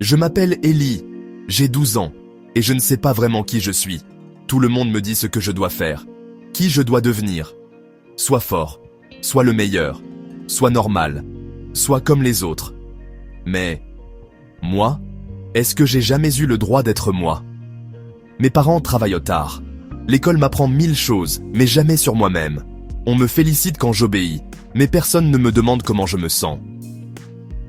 Je m'appelle Ellie, j'ai 12 ans, et je ne sais pas vraiment qui je suis. Tout le monde me dit ce que je dois faire, qui je dois devenir. Sois fort, sois le meilleur, sois normal, sois comme les autres. Mais, moi, est-ce que j'ai jamais eu le droit d'être moi? Mes parents travaillent tard. L'école m'apprend 1000 choses, mais jamais sur moi-même. On me félicite quand j'obéis, mais personne ne me demande comment je me sens.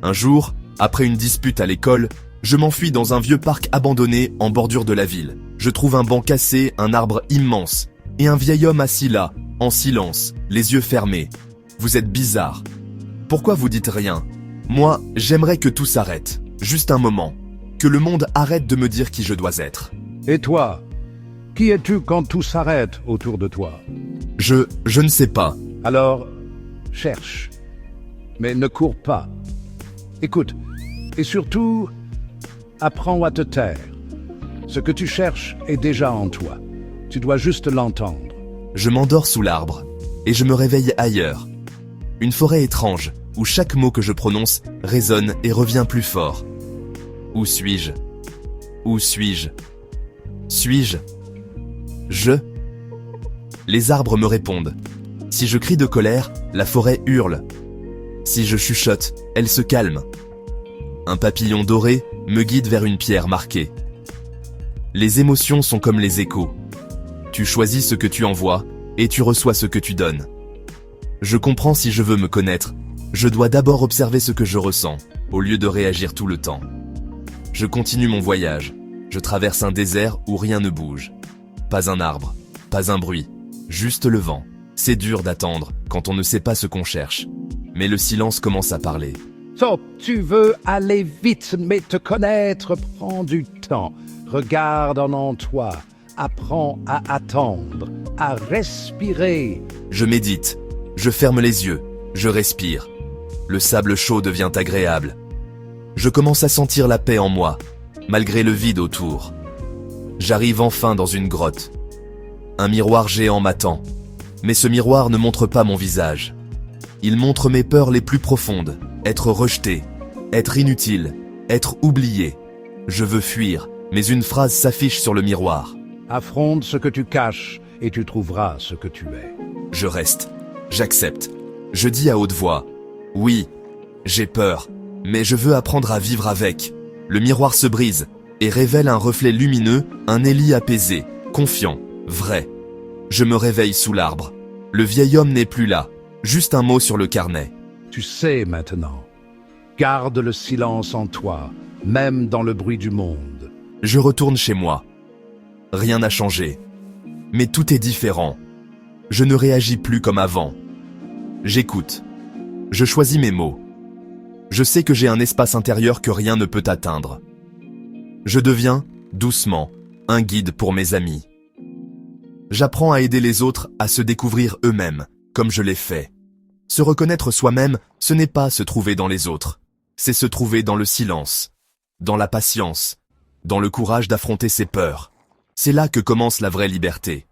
Un jour, après une dispute à l'école, je m'enfuis dans un vieux parc abandonné en bordure de la ville. Je trouve un banc cassé, un arbre immense, et un vieil homme assis là, en silence, les yeux fermés. Vous êtes bizarre. Pourquoi vous dites rien? Moi, j'aimerais que tout s'arrête. Juste un moment. Que le monde arrête de me dire qui je dois être. Et toi? Qui es-tu quand tout s'arrête autour de toi? Je ne sais pas. Alors, cherche. Mais ne cours pas. Écoute. Et surtout, apprends à te taire. Ce que tu cherches est déjà en toi. Tu dois juste l'entendre. Je m'endors sous l'arbre, et je me réveille ailleurs. Une forêt étrange, où chaque mot que je prononce résonne et revient plus fort. Où suis-je? Où suis-je? Suis-je? Les arbres me répondent. Si je crie de colère, la forêt hurle. Si je chuchote, elle se calme. Un papillon doré me guide vers une pierre marquée. Les émotions sont comme les échos. Tu choisis ce que tu envoies, et tu reçois ce que tu donnes. Je comprends si je veux me connaître, je dois d'abord observer ce que je ressens, au lieu de réagir tout le temps. Je continue mon voyage. Je traverse un désert où rien ne bouge. Pas un arbre, pas un bruit, juste le vent. C'est dur d'attendre quand on ne sait pas ce qu'on cherche. Mais le silence commence à parler. Tu veux aller vite, mais te connaître prend du temps. Regarde en toi. Apprends à attendre, à respirer. Je médite. Je ferme les yeux. Je respire. Le sable chaud devient agréable. Je commence à sentir la paix en moi, malgré le vide autour. J'arrive enfin dans une grotte. Un miroir géant m'attend. Mais ce miroir ne montre pas mon visage. Il montre mes peurs les plus profondes. Être rejeté, être inutile, être oublié. Je veux fuir, mais une phrase s'affiche sur le miroir. Affronte ce que tu caches et tu trouveras ce que tu es. Je reste. J'accepte. Je dis à haute voix. Oui, j'ai peur, mais je veux apprendre à vivre avec. Le miroir se brise et révèle un reflet lumineux, un Ellie apaisé, confiant, vrai. Je me réveille sous l'arbre. Le vieil homme n'est plus là. Juste un mot sur le carnet. Tu sais maintenant. Garde le silence en toi, même dans le bruit du monde. Je retourne chez moi. Rien n'a changé. Mais tout est différent. Je ne réagis plus comme avant. J'écoute. Je choisis mes mots. Je sais que j'ai un espace intérieur que rien ne peut atteindre. Je deviens, doucement, un guide pour mes amis. J'apprends à aider les autres à se découvrir eux-mêmes, comme je l'ai fait. Se reconnaître soi-même, ce n'est pas se trouver dans les autres. C'est se trouver dans le silence, dans la patience, dans le courage d'affronter ses peurs. C'est là que commence la vraie liberté.